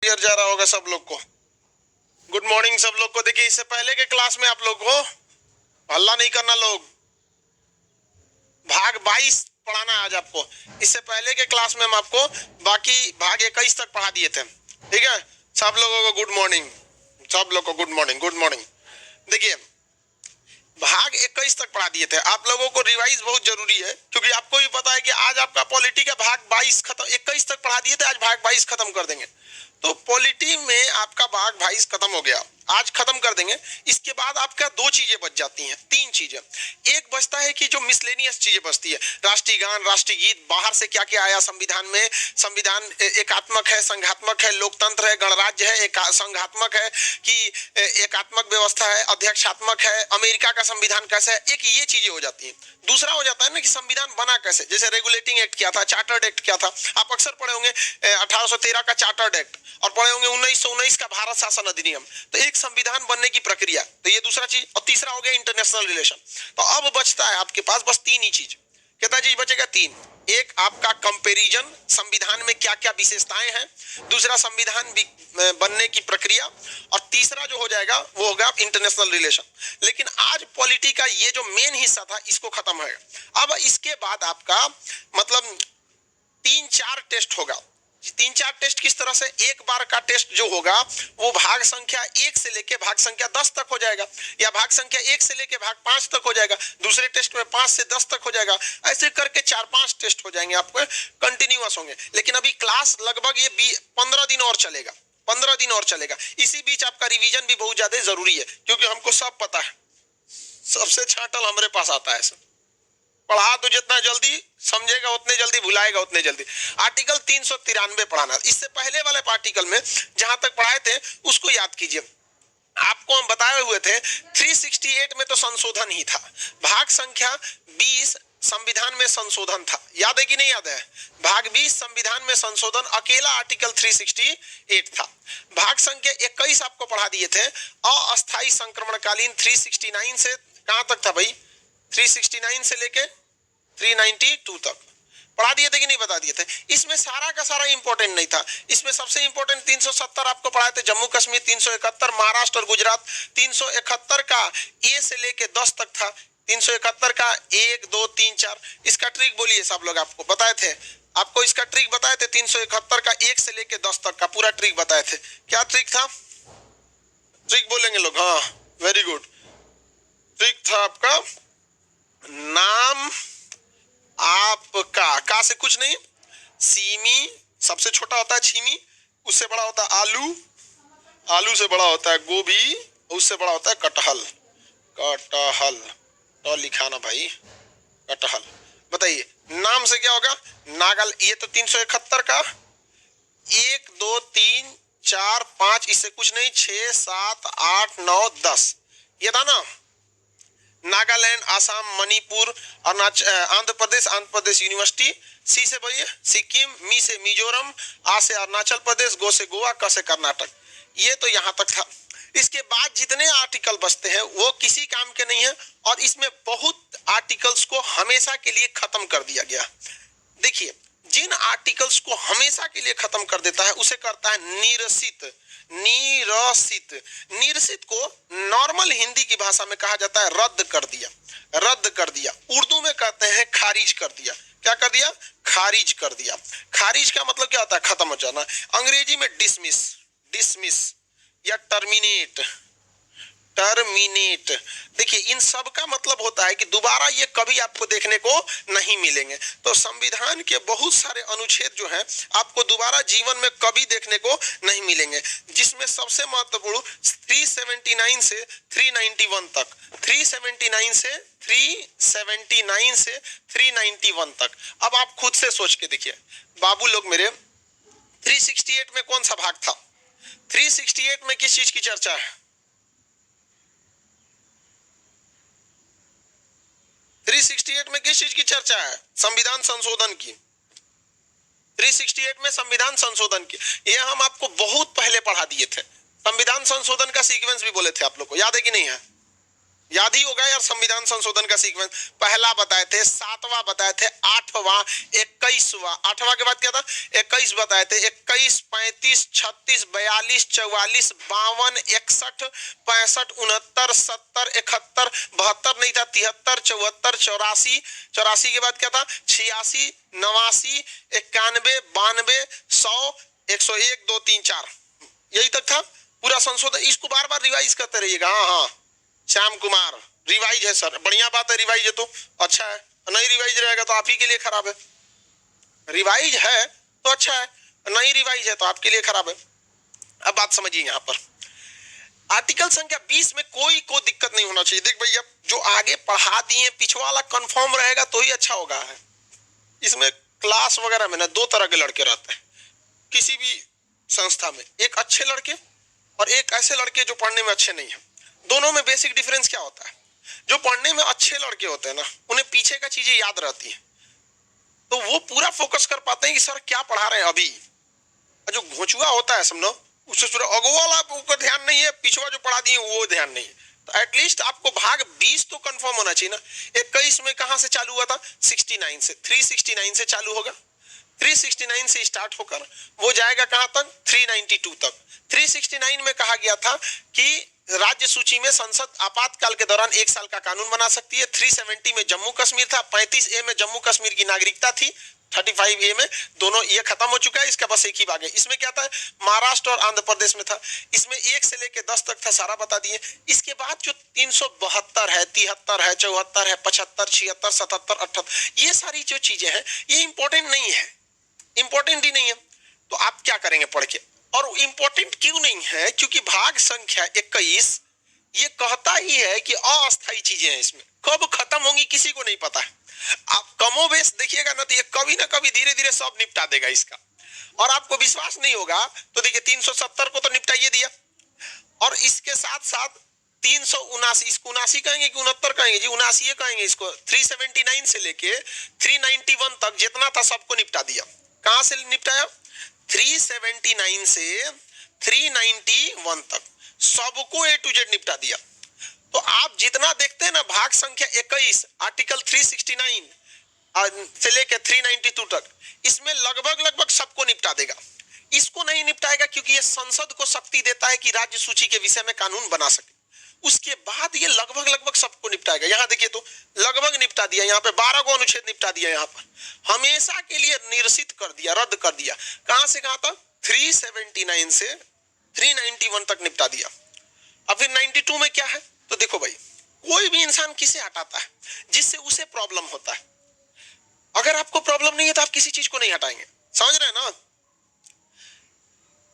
Clear जा रहा होगा सब लोग को। गुड मॉर्निंग सब लोग को। देखिए, इससे पहले के क्लास में आप लोग को हल्ला नहीं करना लोग। भाग 22 पढ़ाना है आज आपको। इससे पहले के क्लास में हम आपको बाकी भाग 21 तक पढ़ा दिए थे। ठीक है, सब लोगों को गुड मॉर्निंग। सब लोग को गुड मॉर्निंग, गुड मॉर्निंग। देखिए, भाग 21 तक पढ़ा दिए थे। आप लोगों को रिवाइज बहुत जरूरी है, क्योंकि आपको भी पता है कि आज आपका पॉलिटी का भाग 22 खत्म, 21 तक पढ़ा दिए थे, आज भाग 22 खत्म कर देंगे। तो पॉलिटी में आपका भाग 22 खत्म हो गया, आज खत्म कर देंगे। इसके बाद आपका दो चीजें बच जाती हैं, तीन चीजें। एक बचता है कि जो मिसलेनियस चीजें बचती है, राष्ट्रीय गान, राष्ट्रीय गीत, बाहर से क्या क्या आया संविधान में। संविधान एकात्मक है, संघात्मक है, लोकतंत्र है, गणराज्य है, संघात्मक है कि एकात्मक व्यवस्था है, अध्यक्षात्मक है, अमेरिका का संविधान कैसा है। एक ये चीजें हो जाती है। दूसरा हो जाता है ना कि संविधान बना कैसे, जैसे रेगुलेटिंग एक्ट क्या था, चार्टर्ड एक्ट क्या था। आप अक्सर पढ़े होंगे 1813 का चार्टर्ड एक्ट, और पढ़े होंगे 1919 का भारत शासन अधिनियम। तो एक संविधान बनने की प्रक्रिया, तो ये दूसरा चीज। और तीसरा हो गया इंटरनेशनल रिलेशन। तो अब बचता है आपके पास बस तीन ही चीज। कितना चीज बचेगा? तीन। एक आपका कंपैरिजन, संविधान में क्या क्या विशेषताएं हैं। दूसरा संविधान बनने की प्रक्रिया। और तीसरा जो हो जाएगा वो होगा इंटरनेशनल रिलेशन। लेकिन आज पॉलिटी का ये जो मेन हिस्सा था इसको खत्म है। अब इसके बाद आपका मतलब 3-4 टेस्ट होगा। 3-4 टेस्ट किस तरह से? एक बार का टेस्ट जो होगा वो भाग संख्या 1 से लेके भाग संख्या 10 तक हो जाएगा, या भाग संख्या 1 से लेके भाग 5 तक हो जाएगा। दूसरे टेस्ट में 5 से 10 तक हो जाएगा। ऐसे करके 4-5 टेस्ट हो जाएंगे, आपको कंटिन्यूअस होंगे। लेकिन अभी क्लास लगभग ये 15 दिन और चलेगा, 15 दिन और चलेगा। इसी बीच आपका रिवीजन भी बहुत ज्यादा जरूरी है, क्योंकि हमको सब पता है, सबसे छाटल हमारे पास आता है। पढ़ा तो जितना जल्दी समझेगा उतने जल्दी भुलाएगा उतने जल्दी। आर्टिकल 393 पढ़ाना। इससे पहले वाले आर्टिकल में जहां तक पढ़ाए थे उसको याद कीजिए। आपको हम बताए हुए थे 368 में तो संशोधन ही था। भाग संख्या 20 संविधान में संशोधन था, याद है कि नहीं याद है? भाग 20 संविधान में संशोधन अकेला आर्टिकल 368 था। भाग संख्या 21 आपको पढ़ा दिए थे अस्थायी संक्रमणकालीन 369 से कहां तक था भाई? 369 से लेके 392 तक पढ़ा दिए थे कि नहीं बता दिए थे? इसमें सारा का सारा इंपॉर्टेंट नहीं था। इसमें सबसे इंपॉर्टेंट 370 आपको पढ़ाए थे, जम्मू कश्मीर 371, महाराष्ट्र और गुजरात 371 का ए से लेके 10 तक था। 371 का 1 2 3 4 इसका ट्रिक बोलिए सब लोग, आपको बताए थे। आपको इसका ट्रिक बताए थे 371 का 1 से लेके 10 तक का पूरा ट्रिक बताए थे। क्या ट्रिक था? ट्रिक बोलेंगे लोग? हाँ, वेरी गुड। ट्रिक था आपका नाम आपका का से कुछ नहीं, सीमी सबसे छोटा होता है, छीमी उससे बड़ा होता है आलू, आलू से बड़ा होता है गोभी, उससे बड़ा होता है कटहल। कटहल तो लिखा ना भाई, कटहल। बताइए नाम से क्या होगा? नागल। ये तो 371 का 1 2 3 4 5 इससे कुछ नहीं, 6 7 8 9 10 ये था ना। नागालैंड, आसाम, मणिपुर, आंध्र प्रदेश यूनिवर्सिटी। सी से बोलिए सिक्किम, मी से मिजोरम, आ से अरुणाचल प्रदेश, गो से गोवा, क से कर्नाटक। ये तो यहां तक था। इसके बाद जितने आर्टिकल बचते हैं वो किसी काम के नहीं है, और इसमें बहुत आर्टिकल्स को हमेशा के लिए खत्म कर दिया गया। देखिए, जिन आर्टिकल्स को हमेशा के लिए खत्म कर देता है उसे करता है निरसित। निरसित, निरसित को नॉर्मल हिंदी की भाषा में कहा जाता है रद्द कर दिया, रद्द कर दिया। उर्दू में कहते हैं खारिज कर दिया। क्या कर दिया? खारिज कर दिया। खारिज का मतलब क्या होता है? खत्म हो जाना। अंग्रेजी में डिसमिस, डिसमिस या टर्मिनेट, टर्मिनेट। देखिए, इन सब का मतलब होता है कि दोबारा ये कभी आपको देखने को नहीं मिलेंगे। तो संविधान के बहुत सारे अनुच्छेद जो हैं आपको दोबारा जीवन में कभी देखने को नहीं मिलेंगे, जिसमें सबसे महत्वपूर्ण 379 से 391 तक, 379 से 379 से 391 तक। अब आप खुद से सोच के देखिए बाबू लोग मेरे, 368 में कौन सा भाग था? 368 में किस चीज की चर्चा है? 368 में किस चीज की चर्चा है? संविधान संशोधन की। 368 में संविधान संशोधन की, ये हम आपको बहुत पहले पढ़ा दिए थे। संविधान संशोधन का सीक्वेंस भी बोले थे आप लोग को, याद है कि नहीं है? याद ही होगा यार संविधान संशोधन का सीक्वेंस। पहला बताए थे, 7वां बताए थे, 8वां, 21वां, 8वां के बाद क्या था, 21 बताए थे, 21, 35, 36, 42, 44, 52, 61, 65, 69, 70, 71, 72 नहीं था, 73, 74, 84, 84 के बाद क्या था, 86, 89, 91, 92, 100, 101, 2, 3, 4, यही तक था पूरा संशोधन। इसको बार बार रिवाइज करते रहिएगा। हाँ हाँ श्याम कुमार, रिवाइज है सर, बढ़िया बात है, रिवाइज है तो अच्छा है, नहीं रिवाइज रहेगा तो आप ही के लिए खराब है। रिवाइज है तो अच्छा है, नहीं रिवाइज है तो आपके लिए खराब है। अब बात समझिए, यहाँ पर आर्टिकल संख्या 20 में कोई दिक्कत नहीं होना चाहिए। देख भैया, जो आगे पढ़ा दिए पिछवा वाला कंफर्म रहेगा तो ही अच्छा होगा है। इसमें क्लास वगैरह में ना दो तरह के लड़के रहते हैं किसी भी संस्था में, एक अच्छे लड़के और एक ऐसे लड़के जो पढ़ने में अच्छे नहीं है। दोनों में बेसिक डिफरेंस क्या होता है, जो पढ़ने में अच्छे लड़के होते हैं ना, उन्हें पीछे का चीजें याद रहती है, तो वो पूरा फोकस कर पाते हैं कि सर क्या पढ़ा रहे हैं अभी। जो घोचुआ होता है समझो, उससे अगुआ को ध्यान नहीं है, पिछवा जो पढ़ा दिए वो ध्यान नहीं है। तो एटलीस्ट आपको भाग 20 तो कंफर्म होना चाहिए ना। 21 में कहां से चालू हुआ था, 69 से, 369 से चालू होगा, 369 से स्टार्ट होकर वो जाएगा कहां तक, 392 तक। 369 में कहा गया था कि राज्य सूची में संसद आपातकाल के दौरान 1 साल का कानून बना सकती है। 370 में जम्मू कश्मीर था, 35A में जम्मू कश्मीर की नागरिकता थी, 35A में दोनों ये खत्म हो चुका है। इसका बस एक ही भाग है। इसमें क्या था, महाराष्ट्र और आंध्र प्रदेश में था। इसमें 1 से लेकर 10 तक था, सारा बता दिए। इसके बाद जो 372 है, 73 है, 74 है, 75, 76, 77, 78, ये सारी जो चीजें हैं ये इंपॉर्टेंट नहीं है, इंपॉर्टेंट ही नहीं है। तो आप क्या करेंगे पढ़ के, और इंपॉर्टेंट क्यों नहीं है, क्योंकि भाग संख्या 21 ये कहता ही है कि अस्थायी चीजें हैं, इसमें कब खत्म होंगी किसी को नहीं पता है। आप कमोबेश देखिएगा ना तो ये कभी ना कभी धीरे धीरे सब निपटा देगा इसका। और आपको विश्वास नहीं होगा तो देखिए 370 को तो निपटाइए दिया, और इसके साथ साथ 379, इसको 79 कहेंगे कि 69 कहेंगे जी, 79 कहेंगे इसको। 379 से लेके 391 तक जितना था सबको निपटा दिया। कहां से निपटाया, 379 से 391 तक सबको A to Z निपटा दिया। तो आप जितना देखते हैं ना भाग संख्या 21 आर्टिकल 369 से लेके 392 तक, इसमें लगभग सबको निपटा देगा। इसको नहीं निपटाएगा क्योंकि ये संसद को शक्ति देता है कि राज्य सूची के विषय में कानून बना सके। उसके बाद ये लगभग सबको निपटाएगा। यहाँ देखिए तो लगभग निपटा दिया, यहाँ पे 12 को अनुच्छेद निपटा दिया, यहाँ पर हमेशा के लिए निरसित कर दिया, रद्द कर दिया। कहां से कहां तक, 379 से 391 तक निपटा दिया। अब फिर 92 में क्या है, तो देखो भाई, कोई भी इंसान किसे हटाता है, जिससे उसे प्रॉब्लम होता है। अगर आपको प्रॉब्लम नहीं है तो आप किसी चीज को नहीं हटाएंगे, समझ रहे हैं ना।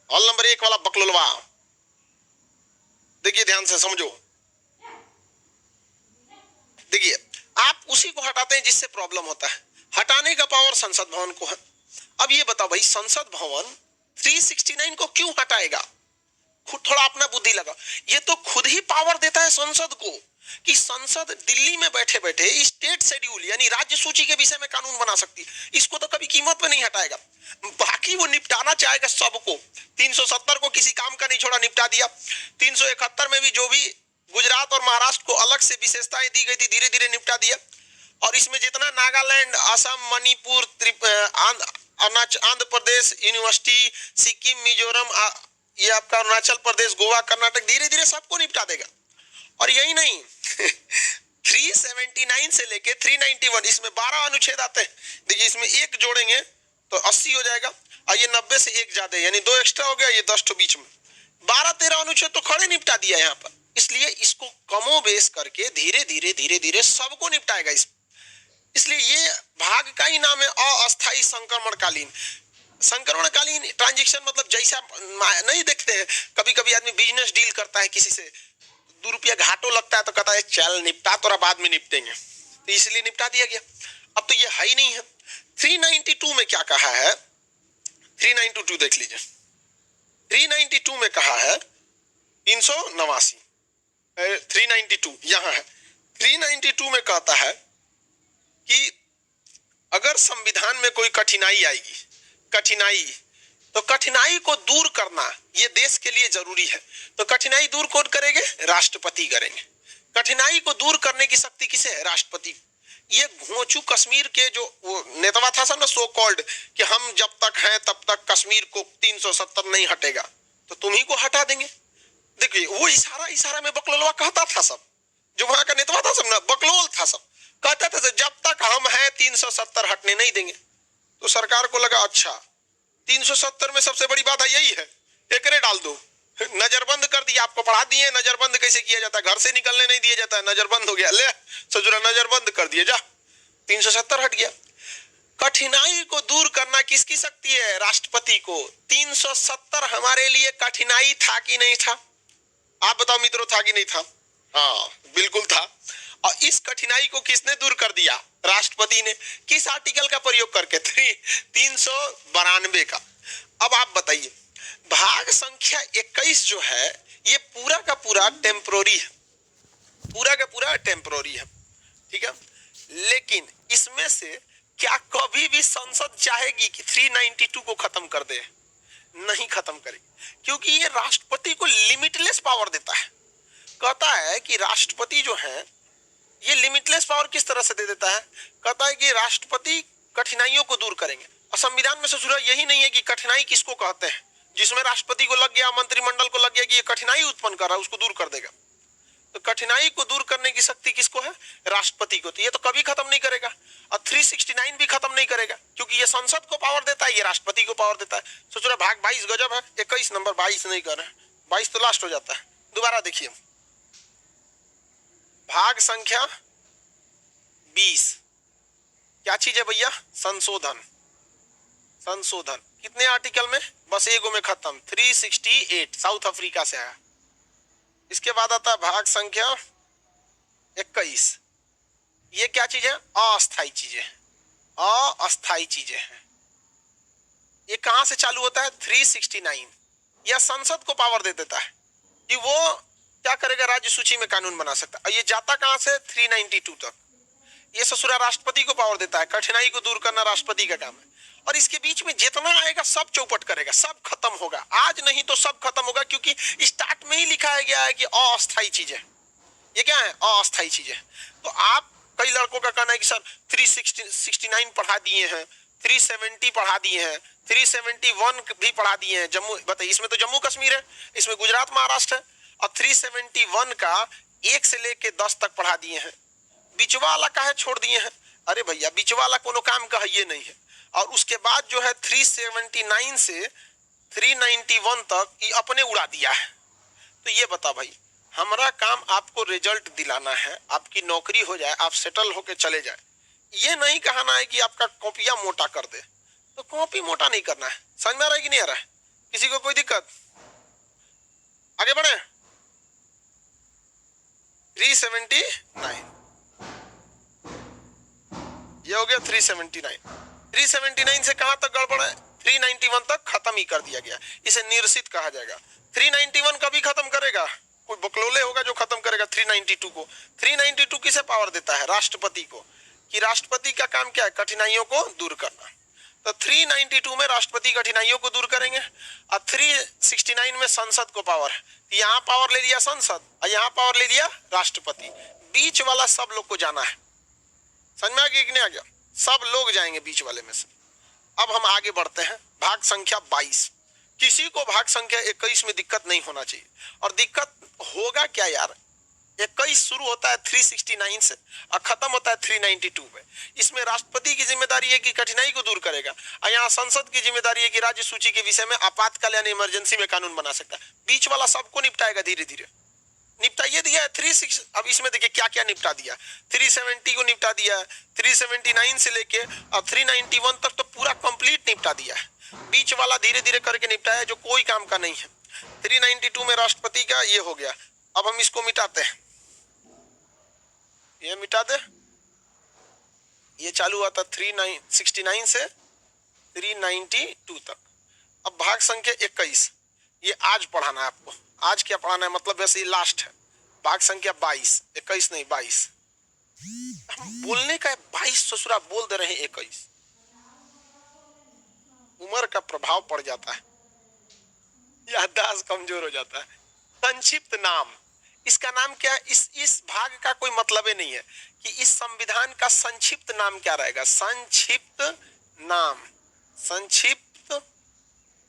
ऑल नंबर 1 वाला बकलोलवा, देखिए ध्यान से समझो। देखिए आप उसी को हटाते हैं जिससे प्रॉब्लम होता है। हटाने का पावर संसद भवन को है। अब ये बताओ भाई, संसद भवन 369 को क्यों हटाएगा, खुद थोड़ा अपना बुद्धि लगा। ये तो खुद ही पावर देता है संसद को कि संसद दिल्ली में बैठे बैठे स्टेट शेड्यूल यानी राज्य सूची के विषय में कानून बना सकती है। इसको तो कभी कीमत पे नहीं हटाएगा, बाकी वो निपटाना चाहेगा सबको। 370 को किसी काम का नहीं छोड़ा, निपटा दिया। 371 में भी जो भी गुजरात और महाराष्ट्र को अलग से विशेषताएं दी गई थी, धीरे धीरे निपटा दिया। और इसमें जितना नागालैंड, असम, मणिपुर, आंध्र प्रदेश, यूनिवर्सिटी, सिक्किम, मिजोरम, ये आपका अरुणाचल प्रदेश, गोवा, कर्नाटक, धीरे धीरे सबको निपटा देगा। और यही नहीं 379 से लेके 391, इसमें 12 अनुच्छेद आते हैं। देखिए इसमें एक जोड़ेंगे तो 80 हो जाएगा, और ये 90 से एक ज्यादा, यानी 2 एक्स्ट्रा हो गया, ये 10 तो बीच में 12-13 अनुच्छेद तो खड़े निपटा दिया यहाँ पर। इसलिए इसको कमोबेश करके धीरे धीरे सबको निपटाएगा। इसलिए ये भाग का ही नाम है अस्थायी संक्रमणकालीन। संक्रमणकालीन ट्रांजैक्शन मतलब जैसा नहीं देखते हैं, कभी कभी आदमी बिजनेस डील करता है किसी से, 2 रुपया घाटो लगता है तो कहता है चल निपटा, तोरा बाद में निपटेंगे, तो इसलिए निपटा दिया गया। अब तो ये है ही नहीं है। 392 में क्या कहा है, 392 देख लीजिए। 392 में कहा है 389, 392 यहां है। 392 में कहता है कि अगर संविधान में कोई कठिनाई आएगी, तो कठिनाई को दूर करना ये देश के लिए जरूरी है। तो कठिनाई दूर कौन करेंगे, राष्ट्रपति करेंगे। कठिनाई को दूर करने की शक्ति किसे है? राष्ट्रपति। ये घोंचू कश्मीर के जो वो नेता था सब ना, सो कॉल्ड, कि हम जब तक हैं तब तक कश्मीर को 370 नहीं हटेगा, तो तुम ही को हटा देंगे। देखिए वो इशारा इशारा में बकलोलवा कहता था सब, जो वहां का नेता था सब ना, बकलोल था सब, कहता था जब तक हम हैं 370 हटने नहीं देंगे। तो सरकार को लगा अच्छा 370 में सबसे बड़ी बात है यही है, एकरे डाल दो, नजरबंद कर दिया। आपको पढ़ा दिए नजरबंद कैसे किया जाता है, घर से निकलने नहीं दिया जाता है, नजरबंद हो गया, ले सजुरा नजरबंद कर दिए, जा 370 हट गया। कठिनाई को दूर करना किसकी शक्ति है? राष्ट्रपति को। 370 हमारे लिए कठिनाई था कि नहीं था? आप बताओ मित्रों, था कि नहीं था? हाँ बिल्कुल था। और इस कठिनाई को किसने दूर कर दिया? राष्ट्रपति ने। किस आर्टिकल का प्रयोग करके? 392 का। अब आप बताइए, भाग संख्या 21 जो है ये पूरा का पूरा टेम्पोररी है, पूरा का पूरा टेम्पोररी है, ठीक है। लेकिन इसमें से क्या कभी भी संसद चाहेगी कि 392 को खत्म कर दे? नहीं खत्म करेगी, क्योंकि ये राष्ट्रपति को लिमिटलेस पावर देता है। कहता है कि राष्ट्रपति जो है ये लिमिटलेस पावर किस तरह से दे देता है? कहता है कि राष्ट्रपति कठिनाइयों को दूर करेंगे। और संविधान में से जरूरत यही नहीं है कि कठिनाई किसको कहते हैं, जिसमें राष्ट्रपति को लग गया, मंत्रिमंडल को लग गया कि ये कठिनाई उत्पन्न कर रहा है, उसको दूर कर देगा। तो कठिनाई को दूर करने की शक्ति किसको है? राष्ट्रपति को। तो ये तो कभी खत्म नहीं करेगा, और 369 भी खत्म नहीं करेगा, क्योंकि ये संसद को पावर देता है, ये राष्ट्रपति को पावर देता है। सोच रहे भाग 22 गजब है, 21 नंबर 22 नहीं कर रहे, 22 तो लास्ट हो जाता है। दोबारा देखिए, भाग संख्या 20 क्या चीज है भैया? संशोधन। संशोधन कितने आर्टिकल में? बस एगो में खत्म, 368, साउथ अफ्रीका से आया। इसके बाद आता है भाग संख्या 21। ये क्या चीज है? अस्थायी चीजें, अस्थायी चीजें हैं। ये कहां से चालू होता है? 369। यह संसद को पावर दे देता है कि वो क्या करेगा, राज्य सूची में कानून बना सकता है। ये जाता कहां से? 392 तक। ये ससुरा राष्ट्रपति को पावर देता है, कठिनाई को दूर करना राष्ट्रपति का काम है। और इसके बीच में जितना आएगा सब चौपट करेगा, सब खत्म होगा, आज नहीं तो सब खत्म होगा, क्योंकि स्टार्ट में ही लिखा गया है कि अस्थायी चीजें। ये क्या है? अस्थायी चीजें। तो आप, कई लड़कों का कहना है कि सर 369 पढ़ा दिए हैं, 370 पढ़ा दिए हैं, 371 भी पढ़ा दिए हैं। जम्मू, बताइए इसमें तो जम्मू कश्मीर है, इसमें गुजरात महाराष्ट्र है, और 371 का 1 से लेके 10 तक पढ़ा दिए हैं। बीचवा वाला काहे छोड़ दिए हैं? अरे भैया बीचवा वाला कोनो काम का है ये नहीं है। और उसके बाद जो है 379 से 391 तक ये अपने उड़ा दिया है। तो ये बता भाई, हमारा काम आपको रिजल्ट दिलाना है, आपकी नौकरी हो जाए, आप सेटल होके चले जाए। ये नहीं कहना है कि आपका कॉपिया मोटा कर दे। तो कॉपी मोटा नहीं करना है। समझ में आ रहा है कि नहीं आ रहा है? किसी को कोई दिक्कत? आगे बढ़े। 379 ये हो गया। 379 से कहां तक गड़बड़ है? 391 तक खत्म ही कर दिया गया, इसे निरसित कहा जाएगा। 391 कभी खत्म करेगा? कोई बकलोले होगा जो खत्म करेगा 392 को। 392 किसे पावर देता है? राष्ट्रपति को। कि राष्ट्रपति का काम क्या है? कठिनाइयों को दूर करना। तो 392 में राष्ट्रपति कठिनाइयों को दूर करेंगे, और 369 में संसद को पावर है। यहाँ पावर ले लिया संसद और यहाँ पावर ले लिया राष्ट्रपति। बीच वाला सब लोग को जाना है। समझ में आ गया कि नहीं आ गया? सब लोग जाएंगे बीच वाले में से। अब हम आगे बढ़ते हैं, भाग संख्या 22। किसी को भाग संख्या 21 में दिक्कत नहीं होना चाहिए। और दिक्कत होगा क्या यार? 21 शुरू होता है 369 से और खत्म होता है 392 पे। इसमें राष्ट्रपति की जिम्मेदारी है कि कठिनाई को दूर करेगा, और यहाँ संसद की जिम्मेदारी है कि राज्य सूची के विषय में आपातकाल यानी इमरजेंसी में कानून बना सकता है। बीच वाला सबको निपटाएगा, धीरे धीरे निपटाइए दिया है 36। अब इसमें देखिए क्या क्या निपटा दिया। 370 को निपटा दिया, 379 से लेके और 391 तक तो पूरा कंप्लीट निपटा दिया है। बीच वाला धीरे धीरे करके निपटाया जो कोई काम का नहीं है। 392 में राष्ट्रपति का ये हो गया। अब हम इसको मिटाते हैं, ये मिटा दे। ये चालू हुआ था 369 से 392 तक। अब भाग संख्या 21, ये आज पढ़ाना है आपको। आज क्या पढ़ाना है मतलब वैसे ये लास्ट है। भाग संख्या 22, 21 नहीं 22। हम बोलने का 22 ससुरा बोल दे रहे हैं 21। उम्र का प्रभाव पड़ जाता है, याददाश्त कमजोर हो जाता है। संक्षिप्त नाम, इसका नाम क्या है? इस भाग का कोई मतलब ही नहीं है कि इस संविधान का संक्षिप्त नाम क्या रहेगा। संक्षिप्त नाम, संक्षिप्त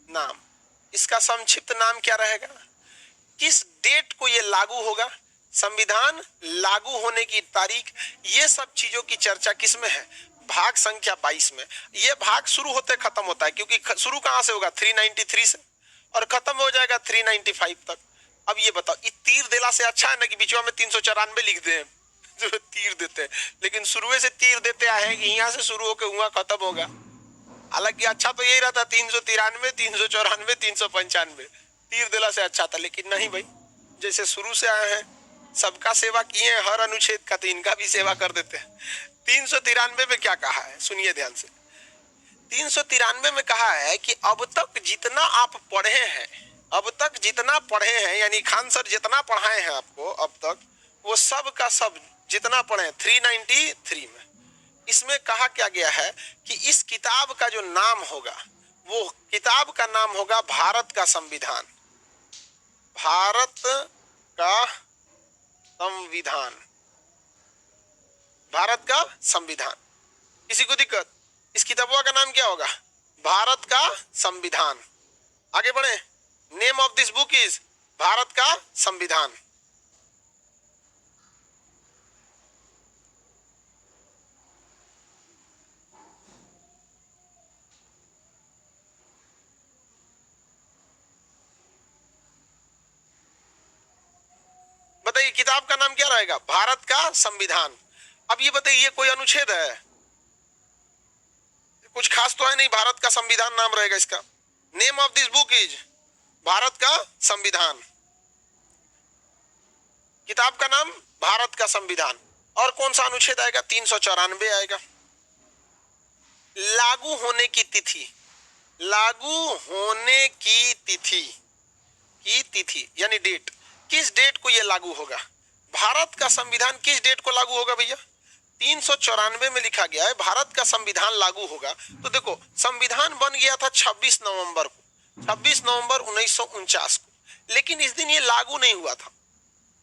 नाम, इसका संक्षिप्त नाम क्या रहेगा? किस डेट को ये लागू होगा, संविधान लागू होने की तारीख, ये सब चीजों की चर्चा किसमें है? भाग संख्या 22 में। ये भाग शुरू होते खत्म होता है, क्योंकि शुरू कहां से होगा? 393 से, और खत्म हो जाएगा 395 तक। अब ये बताओ, ये तीर देला से अच्छा है ना कि बीचवा में 394 लिख दे जो तीर देते हैं, लेकिन शुरू से तीर देते आए हैं कि यहाँ से शुरू होकर वहां खत्म होगा। हालांकि अच्छा तो यही रहता, 393, 394, 395, तीर दिला से अच्छा था। लेकिन नहीं भाई, जैसे शुरू से आए हैं, सबका सेवा किए हैं हर अनुच्छेद का, तो इनका भी सेवा कर देते हैं। 393 में क्या कहा है, सुनिए ध्यान से। 393 में कहा है कि अब तक जितना आप पढ़े हैं, अब तक जितना पढ़े हैं, यानी खान सर जितना पढ़ाए हैं आपको अब तक, वो सब का सब जितना पढ़े 393 में, इसमें कहा क्या गया है कि इस किताब का जो नाम होगा, वो किताब का नाम होगा भारत का संविधान। भारत का संविधान, भारत का संविधान। किसी को दिक्कत? इस किताबों का नाम क्या होगा? भारत का संविधान। आगे बढ़े। Name of this book is Bharat का संविधान। बताइए किताब का नाम क्या रहेगा? भारत का संविधान। अब ये बताइए, ये कोई अनुच्छेद है? कुछ खास तो है नहीं, भारत का संविधान नाम रहेगा इसका। Name of this book is Bharat का संविधान। किताब का नाम भारत का संविधान। और कौन सा अनुच्छेद आएगा? 394 आएगा। लागू होने की तिथि, लागू होने की तिथि यानी डेट, किस डेट को यह लागू होगा? भारत का संविधान किस डेट को लागू होगा भैया? 394 में लिखा गया है भारत का संविधान लागू होगा। तो देखो, संविधान बन गया था 26 नवंबर को, 26 नवंबर 1949 को, लेकिन इस दिन ये लागू नहीं हुआ था।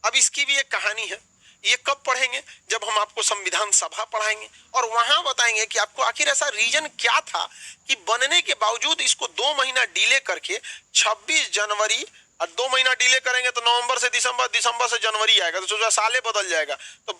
अब इसकी भी एक कहानी है। ये कब पढ़ेंगे? जब हम आपको संविधान सभा पढ़ाएंगे और वहां बताएंगे कि आपको आखिर ऐसा रीजन क्या था कि बनने के बावजूद इसको 2 महीना डिले करके 26 जनवरी, और 2 महीना डिले करेंगे तो नवंबर से दिसंबर, दिसंबर से जनवरी आएगा, तो सोचा साले बदल जाएगा, तो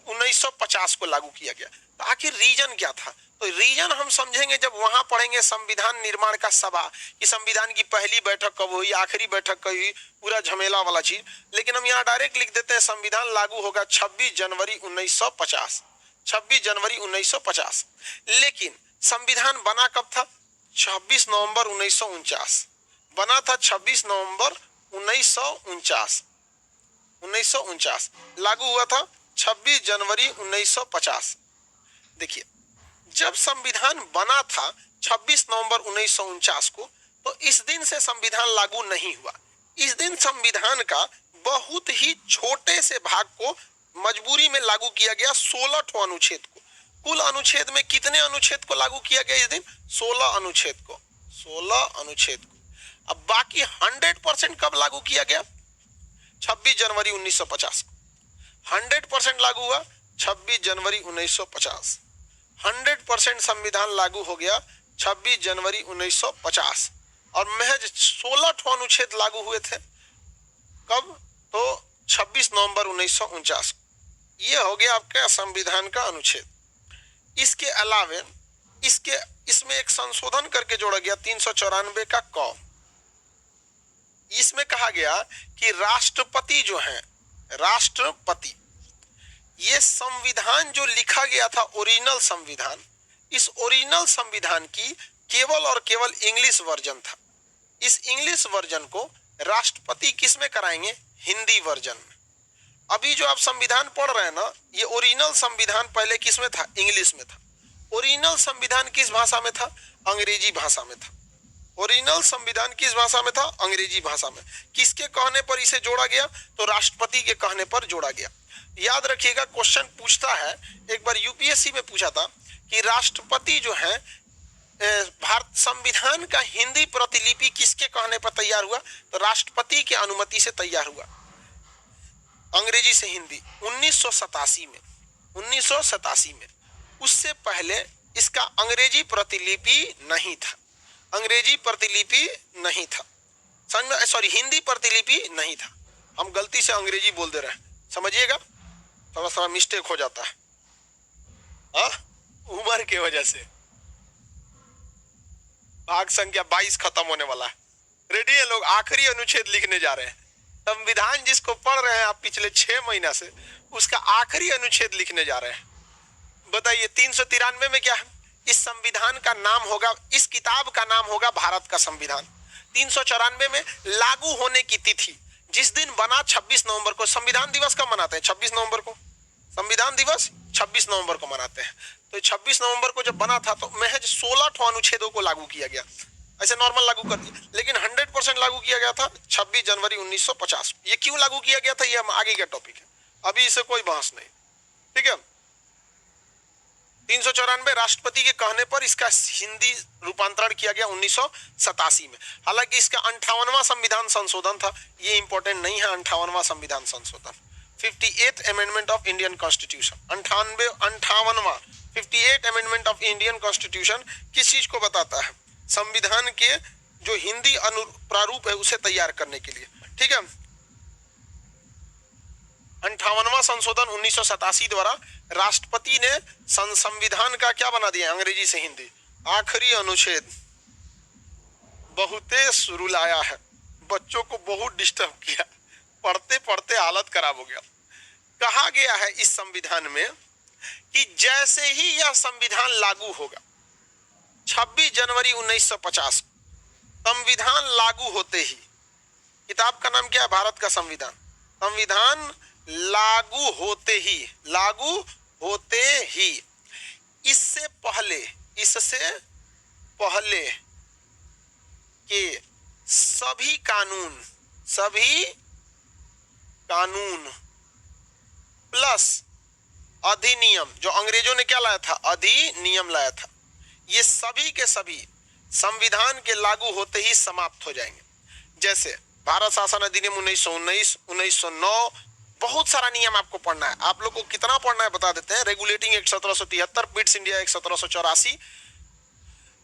1950 को लागू किया गया। तो आखिर रीजन क्या था? तो रीजन हम समझेंगे जब वहां पढ़ेंगे संविधान निर्माण का सभा, कि संविधान की पहली बैठक कब हुई, आखिरी बैठक कब हुई, पूरा झमेला वाला चीज। लेकिन हम यहाँ डायरेक्ट लिख देते हैं संविधान लागू होगा 26 जनवरी 1950, 26 जनवरी 1950। लेकिन संविधान बना कब था? 26 नवंबर 1949 बना था। 26 नवंबर 1949, 1949 लागू हुआ था 26 जनवरी 1950। देखिए, जब संविधान बना था 26 नवंबर 1949 को, तो इस दिन से संविधान लागू नहीं हुआ। इस दिन संविधान का बहुत ही छोटे से भाग को मजबूरी में लागू किया गया, 16 अनुच्छेद को। कुल अनुच्छेद में कितने अनुच्छेद को लागू किया गया इस दिन? 16 अनुच्छेद को, 16 अनुच्छेद को। अब बाकी 100% कब लागू किया गया? 26 जनवरी 1950 को 100% लागू हुआ। 26 जनवरी 1950 100% संविधान लागू हो गया 26 जनवरी 1950। और महज 16 अनुच्छेद लागू हुए थे। कब? तो 26 नवंबर 1949। ये हो गया आपका संविधान का अनुच्छेद। इसके अलावे इसमें एक संशोधन करके जोड़ा गया 394 का क। इसमें कहा गया कि राष्ट्रपति जो है, राष्ट्रपति, ये संविधान जो लिखा गया था ओरिजिनल संविधान, इस ओरिजिनल संविधान की केवल और केवल इंग्लिश वर्जन था। इस इंग्लिश वर्जन को राष्ट्रपति किस में कराएंगे? हिंदी वर्जन में। अभी जो आप संविधान पढ़ रहे हैं ना, ये ओरिजिनल संविधान पहले किस में था? इंग्लिश में था। ओरिजिनल संविधान किस भाषा में था? अंग्रेजी भाषा में था। ओरिजिनल संविधान किस भाषा में था? अंग्रेजी भाषा में। किसके कहने पर इसे जोड़ा गया? तो राष्ट्रपति के कहने पर जोड़ा गया। याद रखिएगा, क्वेश्चन पूछता है, एक बार यूपीएससी में पूछा था कि राष्ट्रपति जो है भारत संविधान का हिंदी प्रतिलिपि किसके कहने पर तैयार हुआ? तो राष्ट्रपति के अनुमति से तैयार हुआ। अंग्रेजी से हिंदी 1987 में, 1987 में। उससे पहले इसका अंग्रेजी प्रतिलिपि नहीं था, अंग्रेजी प्रतिलिपि नहीं था, समझ में, सॉरी हिंदी प्रतिलिपि नहीं था। हम गलती से अंग्रेजी बोल दे रहे हैं, समझिएगा, थोड़ा सा मिस्टेक हो जाता है उम्र के वजह से। भाग संख्या 22 खत्म होने वाला है। रेडी है लोग? आखिरी अनुच्छेद लिखने जा रहे हैं। संविधान जिसको पढ़ रहे हैं आप पिछले 6 महीना से, उसका आखिरी अनुच्छेद लिखने जा रहे हैं। बताइए 393 में क्या है? इस संविधान का नाम होगा, इस किताब का नाम होगा भारत का संविधान। 394 में लागू होने की तिथि, जिस दिन बना 26 नवंबर को। संविधान दिवस कब मनाते हैं? 26 नवंबर को। संविधान दिवस 26 नवंबर को मनाते हैं। तो 26 नवंबर को जब बना था तो महज 16 अनुच्छेदों को लागू किया गया, ऐसे नॉर्मल लागू कर दिया, लेकिन 100% लागू किया गया था 26 जनवरी 1950। ये क्यों लागू किया गया था, ये हम आगे का टॉपिक है, अभी इसे कोई बहस नहीं, ठीक है। 394 राष्ट्रपति के कहने पर इसका हिंदी रूपांतरण किया गया 1987 में। हालांकि इसका 58वां संविधान संशोधन था, ये इंपॉर्टेंट नहीं है। 58वां संविधान संशोधन, 58th amendment of Indian constitution, 58वां 58 अमेंडमेंट ऑफ इंडियन कॉन्स्टिट्यूशन किस चीज को बताता है? संविधान के जो हिंदी प्रारूप है उसे तैयार करने के लिए, ठीक है। 58वां संशोधन 1987 द्वारा राष्ट्रपति ने संविधान का क्या बना दिया? अंग्रेजी से हिंदी। आखिरी अनुच्छेद बहुतेश रुलाया है, बच्चों को बहुत डिस्टर्ब किया, पढ़ते पढ़ते हालत खराब हो गया। कहा गया है इस संविधान में कि जैसे ही यह संविधान लागू होगा 26 जनवरी 1950, संविधान लागू होते ही, किताब का नाम क्या है? भारत का संविधान। संविधान लागू होते ही इससे पहले के सभी कानून प्लस अधिनियम, जो अंग्रेजों ने क्या लाया था? अधिनियम लाया था, ये सभी के सभी संविधान के लागू होते ही समाप्त हो जाएंगे। जैसे भारत शासन अधिनियम 1919, 1909, बहुत सारा नियम आपको पढ़ना है। आप लोग को कितना पढ़ना है बता देते हैं। Regulating act 1773, Pitt's India act 1784,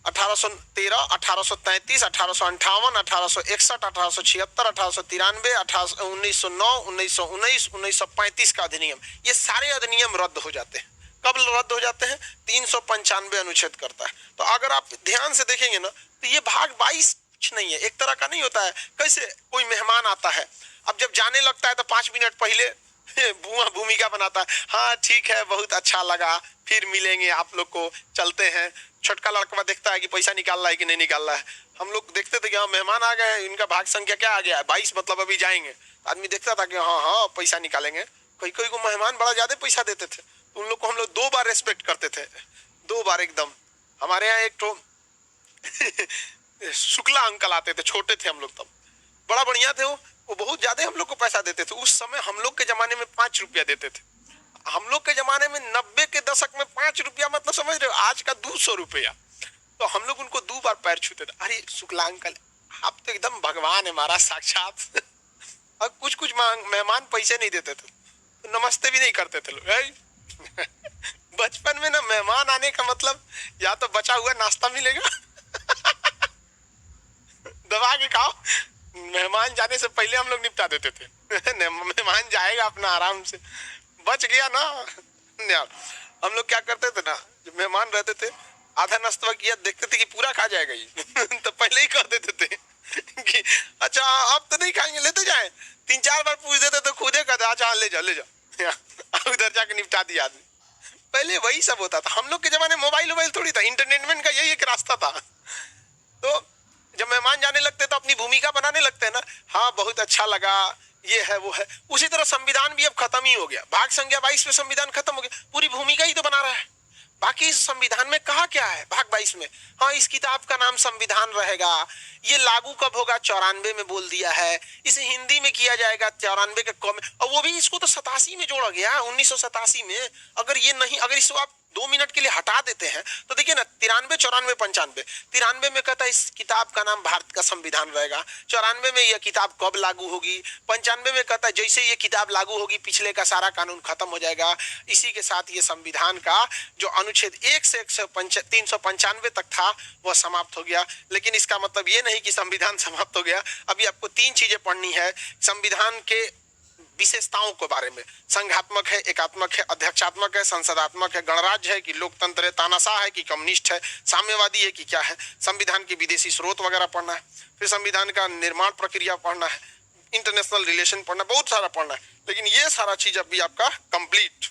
1813, 1833, 1858, 1861, 1876, 1893, 1909, 1919, 1935 का अधिनियम, ये सारे अधिनियम रद्द हो जाते हैं। कब रद्द हो जाते हैं? 395 अनुच्छेद करता है। तो अगर आप ध्यान से देखेंगे ना, तो ये भाग 22 कुछ नहीं है, एक तरह का नहीं होता है। कैसे कोई मेहमान आता है, अब जब जाने लगता है तो 5 मिनट पहले भूमिका बनाता है, हाँ ठीक है, बहुत अच्छा लगा, फिर मिलेंगे, आप लोग को चलते हैं। छोटका लड़का देखता है कि पैसा निकाल रहा है कि नहीं निकाल रहा है। हम लोग देखते थे कि हाँ मेहमान आ गए, इनका भाग संख्या क्या आ गया है? 22, मतलब अभी जाएंगे। आदमी देखता था कि हाँ हाँ पैसा निकालेंगे। कोई कोई को मेहमान बड़ा ज्यादा पैसा देते थे, उन लोग को हम लोग 2 बार रेस्पेक्ट करते थे, 2 बार एकदम। हमारे यहाँ एक तो शुक्ला अंकल आते थे, छोटे थे हम लोग तब, बड़ा बढ़िया थे वो बहुत ज्यादा हम लोग को पैसा देते थे। उस समय हम लोग के जमाने में 5 रुपया देते थे। हम लोग के जमाने में 90 के दशक में 5 रुपया मतलब समझ रहे हो, आज का 200 रुपया। तो हम लोग उनको 2 बार पैर छूते थे। अरे शुक्ला अंकल, आप तो एकदम भगवान है महाराज, साक्षात। और कुछ मेहमान पैसे नहीं देते थे, तो नमस्ते भी नहीं करते थे लोग। बचपन में ना मेहमान आने का मतलब या तो बचा हुआ नाश्ता मिलेगा दबा के खाओ, मेहमान जाने से पहले हम लोग निपटा देते थे। मेहमान जाएगा अपना आराम से, बच गया ना। हम लोग क्या करते थे ना, जब मेहमान रहते थे, आधा नाश्ता किया, देखते थे कि पूरा खा जाएगा ये तो पहले ही कर देते थे कि अच्छा अब तो नहीं खाएंगे, लेते जाए। 3-4 बार पूछ देते तो खुदे कहते अच्छा ले जाओ उधर जाके निपटा दिया आदमी। पहले वही सब होता था। हम लोग के जमाने मोबाइल थोड़ी था, इंटरटेनमेंट का यही एक रास्ता था। तो जब मेहमान जाने लगते तो अपनी भूमिका बनाने लगते हैं ना, हाँ बहुत अच्छा लगा, ये है वो है। उसी तरह संविधान भी अब खत्म ही हो गया। भाग संख्या 22 में संविधान खत्म हो गया, पूरी भूमिका ही तो बना रहा है। बाकी इस संविधान में कहा क्या है भाग 22 में? हाँ इस किताब का नाम संविधान रहेगा, ये लागू कब होगा? 94 में बोल दिया है, इसे हिंदी में किया जाएगा 94 के कम, और वो भी इसको तो 87 में जोड़ा गया, 1987 में। अगर ये नहीं, अगर इसको आप 2 मिनट के लिए हटा देते हैं तो देखिए ना 93, 94, 95। 93 में कहता है इस किताब का नाम भारत का संविधान रहेगा। 94 में यह किताब कब लागू होगी। 95 में कहता है जैसे ये किताब लागू होगी पिछले का सारा कानून खत्म हो जाएगा। इसी के साथ ये संविधान का जो अनुच्छेद 1 से 395 तक था वह समाप्त हो गया। लेकिन इसका मतलब ये नहीं कि संविधान समाप्त हो गया। अभी आपको 3 चीजें पढ़नी है संविधान के विशेषताओं के बारे में। संघात्मक है, एकात्मक है, अध्यक्षात्मक है, संसदात्मक है, गणराज्य है कि लोकतंत्र है, तानाशाह है कि कम्युनिस्ट है, साम्यवादी है कि क्या है। संविधान के विदेशी स्रोत वगैरह पढ़ना है। फिर संविधान का निर्माण प्रक्रिया पढ़ना है, इंटरनेशनल रिलेशन पढ़ना, बहुत सारा पढ़ना है। लेकिन ये सारा चीज अभी आपका complete,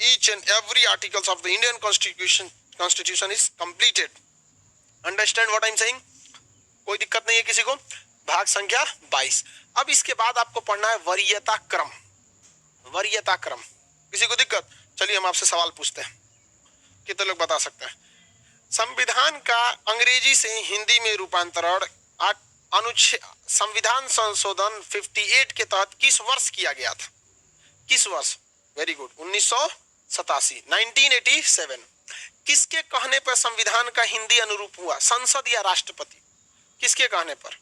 each and every articles of the Indian constitution is completed. Understand what I am saying? कोई दिक्कत नहीं है किसी को? भाग संख्या 22। अब इसके बाद आपको पढ़ना है वरीयता क्रम। वरीयता क्रम, किसी को दिक्कत? चलिए हम आपसे सवाल पूछते हैं, कितने लोग बता सकते हैं? संविधान का अंग्रेजी से हिंदी में रूपांतरण अनुच्छेद संविधान संशोधन 58 के तहत किस वर्ष किया गया था? किस वर्ष? Very good, 1987, 1987। किसके कहने पर संविधान का हिंदी अनुरूप हुआ? संसद या राष्ट्रपति? किसके कहने पर?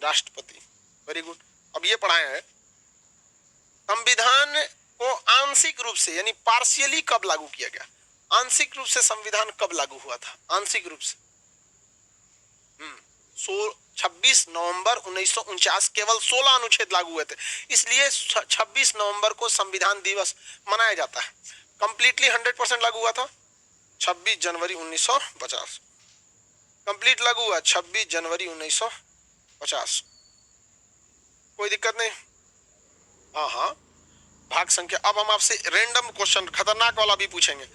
राष्ट्रपति। Very good. अब ये पढ़ाए हैं संविधान को आंशिक रूप से यानी पार्शियली कब लागू किया गया? आंशिक रूप से संविधान कब लागू हुआ था? आंशिक रूप से 26 नवंबर 1949। केवल 16 अनुच्छेद लागू हुए थे, इसलिए 26 नवंबर को संविधान दिवस मनाया जाता है। कंप्लीटली 100% लागू हुआ था 26 जनवरी 1950। कंप्लीट लागू हुआ 26 जनवरी 1950। कोई दिक्कत नहीं? हाँ। भाग संख्या, अब हम आपसे रैंडम क्वेश्चन खतरनाक वाला भी पूछेंगे।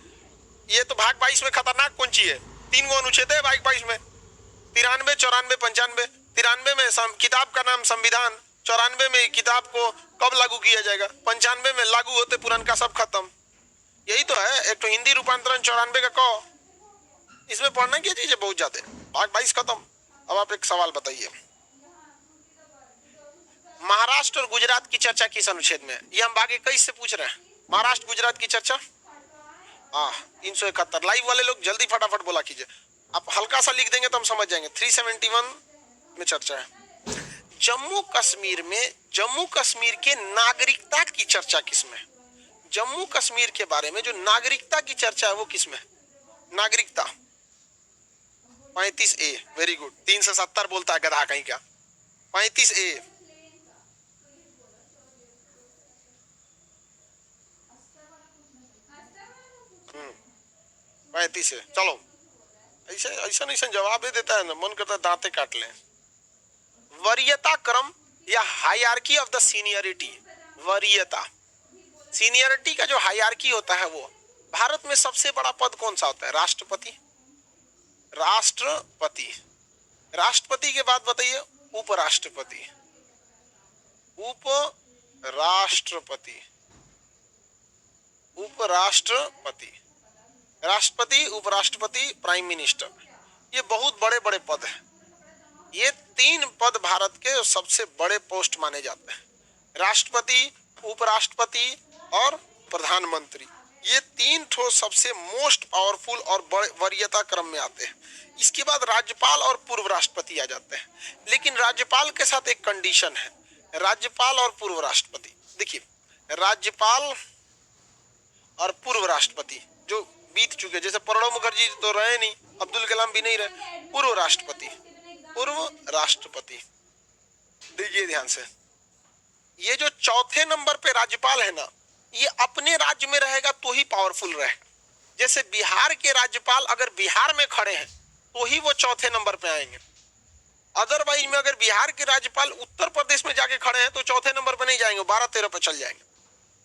ये तो भाग 22 में खतरनाक कौन सी है? 3 अनुच्छेद है भाग 22 में, 93, 94, 95। 93 में किताब का नाम संविधान, 94 में किताब को कब लागू किया जाएगा, 95 में लागू होते पुरान का सब खत्म। यही तो है। एक तो हिंदी रूपांतरण 94 का कहो, इसमें पढ़ना क्या चीज है बहुत ज्यादा। भाग 22 खत्म। अब आप एक सवाल बताइए, महाराष्ट्र और गुजरात की चर्चा किस अनुच्छेद में? ये हम भाग 21 से पूछ रहे हैं। महाराष्ट्र गुजरात की चर्चा 371। लाइव वाले लोग जल्दी फटाफट बोला कीजिए। आप हल्का सा लिख देंगे तो हम समझ जाएंगे। 371 में चर्चा है। जम्मू कश्मीर में जम्मू कश्मीर के नागरिकता की चर्चा किसमें? जम्मू कश्मीर के बारे में जो नागरिकता की चर्चा है वो किसमें? नागरिकता 35A। Very good. 3 से 70 बोलता है गधा कहीं का। 35A। है। चलो ऐसे ऐसा नहीं जवाब दे देता है ना, मन करता है दांते काट लें। वरीयता क्रम या हायरार्की ऑफ द सीनियरिटी। वरीयता, सीनियरिटी का जो हायरार्की होता है वो भारत में सबसे बड़ा पद कौन सा होता है? राष्ट्रपति। राष्ट्रपति। राष्ट्रपति के बाद बताइए उपराष्ट्रपति। उपराष्ट्रपति। उपराष्ट्रपति, राष्ट्रपति, उपराष्ट्रपति, प्राइम मिनिस्टर। ये बहुत बड़े बड़े पद हैं। ये 3 पद भारत के सबसे बड़े पोस्ट माने जाते हैं। राष्ट्रपति, उपराष्ट्रपति और प्रधानमंत्री। ये 3 ठो सबसे मोस्ट पावरफुल और बड़े वरीयता क्रम में आते हैं। इसके बाद राज्यपाल और पूर्व राष्ट्रपति आ जाते हैं। लेकिन राज्यपाल के साथ एक कंडीशन है। राज्यपाल और पूर्व राष्ट्रपति, देखिए राज्यपाल और पूर्व राष्ट्रपति जो बीत चुके, जैसे प्रणब मुखर्जी तो रहे नहीं, अब्दुल कलाम भी नहीं रहे। पूर्व राष्ट्रपति, पूर्व राष्ट्रपति। देखिए ध्यान से, ये जो चौथे नंबर पे राज्यपाल है ना, ये अपने राज्य में रहेगा तो ही पावरफुल रहे। जैसे बिहार के राज्यपाल अगर बिहार में खड़े हैं तो ही वो चौथे नंबर पे आएंगे। अदरवाइज में अगर बिहार के राज्यपाल उत्तर प्रदेश में जाके खड़े हैं तो चौथे नंबर पे नहीं जाएंगे, 12-13 पे चल जाएंगे।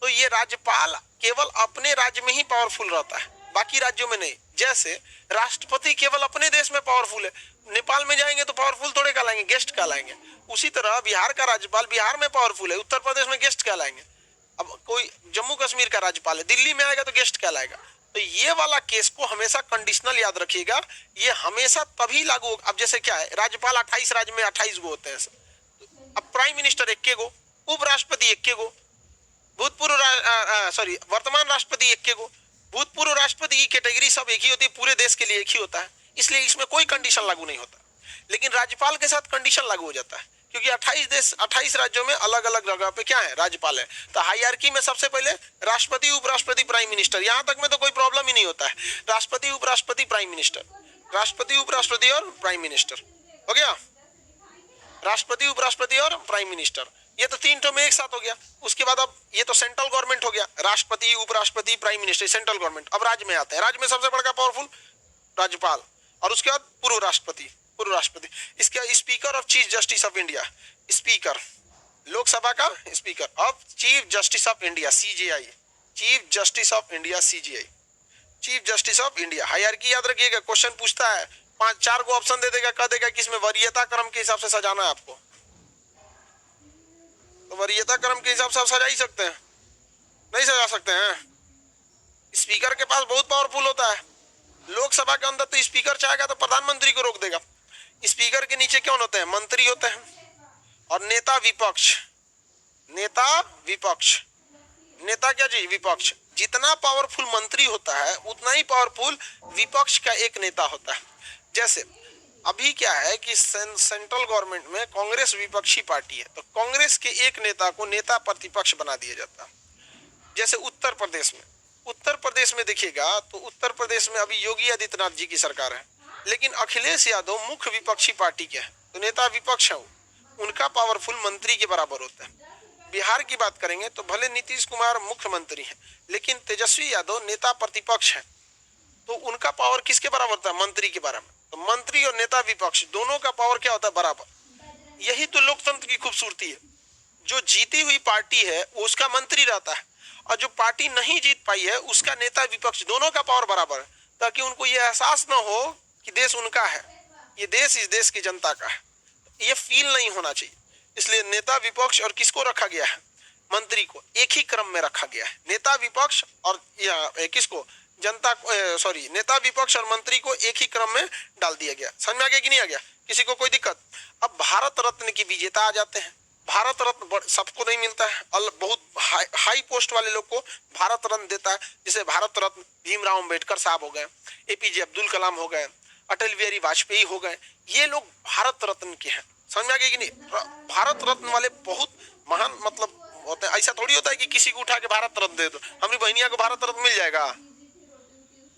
तो ये राज्यपाल केवल अपने राज्य में ही पावरफुल रहता है, बाकी राज्यों में नहीं। जैसे राष्ट्रपति केवल अपने देश में पावरफुल है, नेपाल में जाएंगे तो पावरफुल थोड़े कहलाएंगे, गेस्ट कहलाएंगे। उसी तरह बिहार का राज्यपाल बिहार में पावरफुल है, उत्तर प्रदेश में गेस्ट कहलाएंगे। अब कोई जम्मू कश्मीर का राज्यपाल है, दिल्ली में आएगा तो गेस्ट कहलाएगा। तो ये वाला केस को हमेशा कंडीशनल याद रखिएगा, ये हमेशा तभी लागू होगा। अब जैसे क्या है, राज्यपाल 28 राज्य में 28 गो होते हैं। अब प्राइम मिनिस्टर 1 गो, उपराष्ट्रपति 1 गो, भूतपूर्व वर्तमान राष्ट्रपति 1 गो, भूतपूर्व राष्ट्रपति की कैटेगरी सब एक ही होती है, पूरे देश के लिए एक ही होता है, इसलिए इसमें कोई कंडीशन लागू नहीं होता। लेकिन राज्यपाल के साथ कंडीशन लागू हो जाता है, क्योंकि 28 राज्यों में अलग अलग जगह पे क्या है, राज्यपाल है। तो हायरार्की में सबसे पहले राष्ट्रपति, उपराष्ट्रपति, प्राइम मिनिस्टर, यहां तक में तो कोई प्रॉब्लम ही नहीं होता है। राष्ट्रपति, उपराष्ट्रपति, प्राइम मिनिस्टर, राष्ट्रपति, उपराष्ट्रपति और प्राइम मिनिस्टर, हो गया। राष्ट्रपति, उपराष्ट्रपति और प्राइम मिनिस्टर, ये तो तीन में एक साथ हो गया। उसके बाद अब ये तो सेंट्रल गवर्नमेंट हो गया, राष्ट्रपति, उपराष्ट्रपति, प्राइम मिनिस्टर, सेंट्रल गवर्नमेंट। अब राज्य में आते हैं, राज्य में सबसे बड़ा पावरफुल राज्यपाल, और उसके बाद पूर्व राष्ट्रपति, इसके speaker of chief justice of India, speaker Lok Sabha का speaker of chief justice of India, CJI, chief justice of India, CJI, chief justice of India. Hierarchy याद रखिएगा, क्वेश्चन पूछता है 5-4 को ऑप्शन दे देगा, कह देगा कि इसमें वरीयता क्रम के हिसाब से सजाना है आपको, तो वरीयता क्रम के हिसाब से आप सजा ही सकते हैं, नहीं सजा सकते हैं। स्पीकर के पास बहुत पावरफुल होता है। लोकसभा के अंदर तो स्पीकर चाहेगा तो प्रधानमंत्री को रोक देगा। स्पीकर के नीचे कौन होते हैं, मंत्री होते हैं, और नेता विपक्ष, नेता विपक्ष, नेता क्या जी, विपक्ष। जितना पावरफुल मंत्री होता है उतना ही पावरफुल विपक्ष का एक नेता होता है। जैसे अभी क्या है कि सेंट्रल गवर्नमेंट में कांग्रेस विपक्षी पार्टी है, तो कांग्रेस के एक नेता को नेता प्रतिपक्ष बना दिया जाता है। जैसे उत्तर प्रदेश में देखिएगा तो उत्तर प्रदेश में अभी योगी आदित्यनाथ जी की सरकार है, लेकिन अखिलेश यादव मुख्य विपक्षी पार्टी के हैं, तो नेता विपक्ष है, उनका पावरफुल मंत्री के बराबर होता है। बिहार की बात करेंगे तो भले नीतीश कुमार मुख्यमंत्री हैं, लेकिन तेजस्वी यादव नेता प्रतिपक्ष है, तो उनका पावर किसके बराबर होता है, मंत्री के बराबर। तो मंत्री और नेता विपक्ष दोनों का पावर क्या होता है, बराबर। यही तो लोकतंत्र की खूबसूरती है। जो जीती हुई पार्टी है उसका मंत्री रहता है, और जो पार्टी नहीं जीत पाई है उसका नेता विपक्ष, दोनों का पावर बराबर है, ताकि उनको ये एहसास न हो कि देश उनका है, ये देश इस देश की जनता का है, ये फील नहीं होना चाहिए। इसलिए नेता विपक्ष और किसको रखा गया है, मंत्री को एक ही क्रम में रखा गया है। नेता विपक्ष और किसको, जनता, सॉरी, नेता विपक्ष और मंत्री को एक ही क्रम में डाल दिया गया। समझ में आ गया कि नहीं आ गया, किसी को कोई दिक्कत। अब भारत रत्न की विजेता आ जाते हैं। भारत रत्न सबको नहीं मिलता है, बहुत हाई पोस्ट वाले लोग को भारत रत्न देता है। जैसे भारत रत्न भीमराव अंबेडकर साहब हो गए, एपीजे अब्दुल कलाम हो गए, अटल बिहारी वाजपेयी हो गए, ये लोग भारत रत्न के हैं। समझ में आ गया कि नहीं, भारत रत्न वाले बहुत महान मतलब होते हैं। ऐसा थोड़ी होता है कि किसी को उठा के भारत रत्न दे दो, हमारी बहनिया को भारत रत्न मिल जाएगा,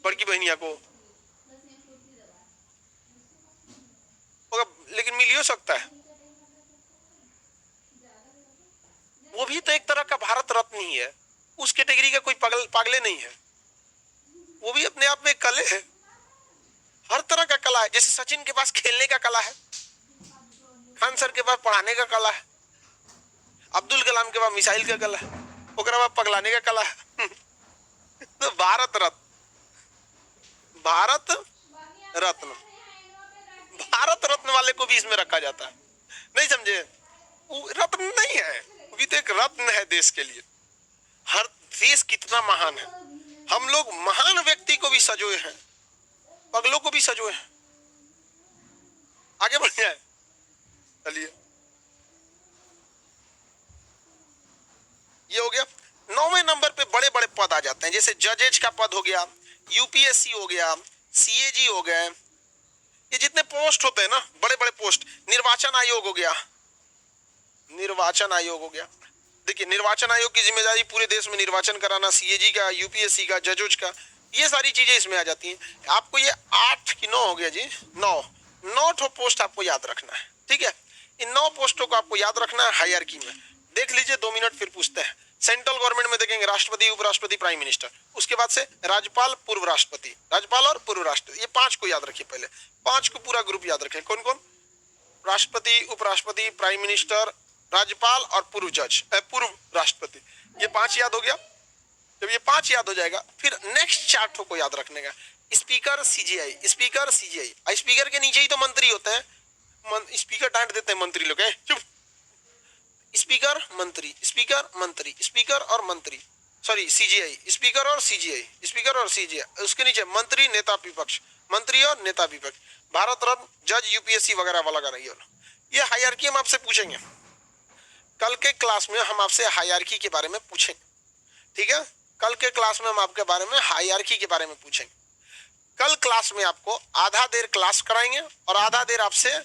बड़की बहनिया को होगा, लेकिन मिल ही सकता है। वो भी तो एक तरह का भारत रत्न ही है, उस कैटेगरी का कोई पागले नहीं है, वो भी अपने आप में कला है, हर तरह का कला है। जैसे सचिन के पास खेलने का कला है, खान सर के पास पढ़ाने का कला है, अब्दुल कलाम के पास मिसाइल का कला है, ओकरा पास पगलाने का कला है। तो भारत रत्न, भारत रत्न, भारत रत्न वाले को भी इसमें रखा जाता है। नहीं समझे, वो रत्न नहीं है, वो भी तो एक रत्न है देश के लिए। हर देश कितना महान है, हम लोग महान व्यक्ति को भी सजोए हैं, पगलों को भी सजोए हैं। आगे बढ़ जाए, चलिए ये हो गया। 9वें नंबर पे बड़े बड़े पद आ जाते हैं, जैसे जजेज का पद हो गया, यूपीएससी हो गया, सीएजी हो गए, ये जितने पोस्ट होते हैं ना, बड़े बड़े पोस्ट। निर्वाचन आयोग हो गया, निर्वाचन आयोग हो गया। देखिए निर्वाचन आयोग की जिम्मेदारी पूरे देश में निर्वाचन कराना, सीएजी का, यूपीएससी का, जजेज का, ये सारी चीजें इसमें आ जाती हैं। आपको ये 8 की 9 हो गया जी, 9 ठो पोस्ट आपको याद रखना है, ठीक है। इन 9 पोस्टों को आपको याद रखना है हायरार्की में। देख लीजिए 2 मिनट फिर पूछते हैं। सेंट्रल गवर्नमेंट में देखेंगे राष्ट्रपति, उपराष्ट्रपति, प्राइम मिनिस्टर, उसके बाद से राज्यपाल, पूर्व राष्ट्रपति, राज्यपाल और पूर्व राष्ट्रपति, ये 5 को याद रखिए। पहले 5 को पूरा ग्रुप याद रखें, कौन कौन, राष्ट्रपति, उपराष्ट्रपति, प्राइम मिनिस्टर, राज्यपाल और पूर्व राष्ट्रपति, ये 5 याद हो गया। जब ये 5 याद हो जाएगा फिर नेक्स्ट 4 को याद रखने का, speaker, CGI, speaker, CGI. Speaker के नीचे ही तो मंत्री होते हैं, स्पीकर डांट देते हैं मंत्री लोग, चुप। स्पीकर, मंत्री, स्पीकर, मंत्री, स्पीकर और मंत्री, सॉरी सीजीआई, स्पीकर और सीजीआई, स्पीकर और सीजीआई, उसके नीचे मंत्री, नेता विपक्ष, मंत्री और नेता विपक्ष, भारत रत्न, जज, यूपीएससी वगैरह वाला रही। ये हायरार्की हम आपसे पूछेंगे कल के क्लास में, हम आपसे हायरार्की के बारे में पूछेंगे, ठीक है। कल के क्लास में हम आपके बारे में हायरार्की के बारे में पूछेंगे। कल क्लास में आपको आधा देर क्लास कराएंगे और आधा देर आपसे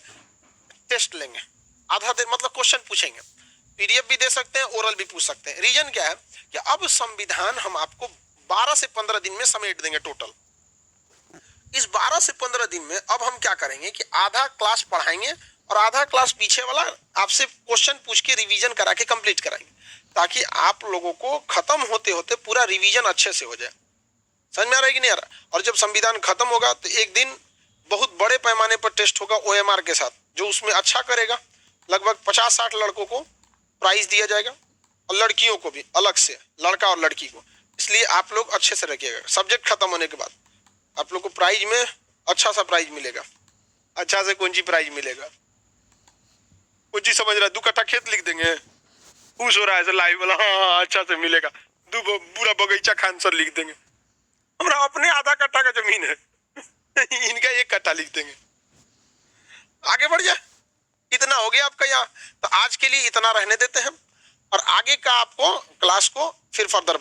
टेस्ट लेंगे। आधा देर मतलब क्वेश्चन पूछेंगे, पीडीएफ भी दे सकते हैं, ओरल भी पूछ सकते हैं। रीजन क्या है कि अब संविधान हम आपको 12 से 15 दिन में समेट देंगे टोटल। इस 12 से 15 दिन में अब हम क्या करेंगे कि आधा क्लास पढ़ाएंगे और आधा क्लास पीछे वाला आपसे क्वेश्चन पूछ के रिवीजन करा के कंप्लीट कराएंगे, ताकि आप लोगों को खत्म होते होते पूरा रिवीजन अच्छे से हो जाए। समझ में आ रहा है कि नहीं आ रहा? और जब संविधान खत्म होगा तो एक दिन बहुत बड़े पैमाने पर टेस्ट होगा OMR के साथ, जो उसमें अच्छा करेगा लगभग 50-60 लड़कों को प्राइज दिया जाएगा और लड़कियों को भी अलग से, लड़का और लड़की को। इसलिए आप लोग अच्छे से रखिएगा। सब्जेक्ट खत्म होने के बाद आप लोग को प्राइज में अच्छा सा प्राइज मिलेगा। अच्छा से कौन सी प्राइज मिलेगा? कौन चीज समझ रहा है? 2 कट्ठा खेत लिख देंगे, खुश हो रहा है लाइव वाला, हाँ अच्छा से मिलेगा। पूरा बगीचा खान सर लिख देंगे, हमारा अपने आधा कट्ठा का जमीन है इनका 1 कट्ठा लिख देंगे। आगे बढ़ जाए, इतना हो गया आपका यहाँ। तो आज के लिए इतना रहने देते हैं और आगे का आपको क्लास को फिर फर्दर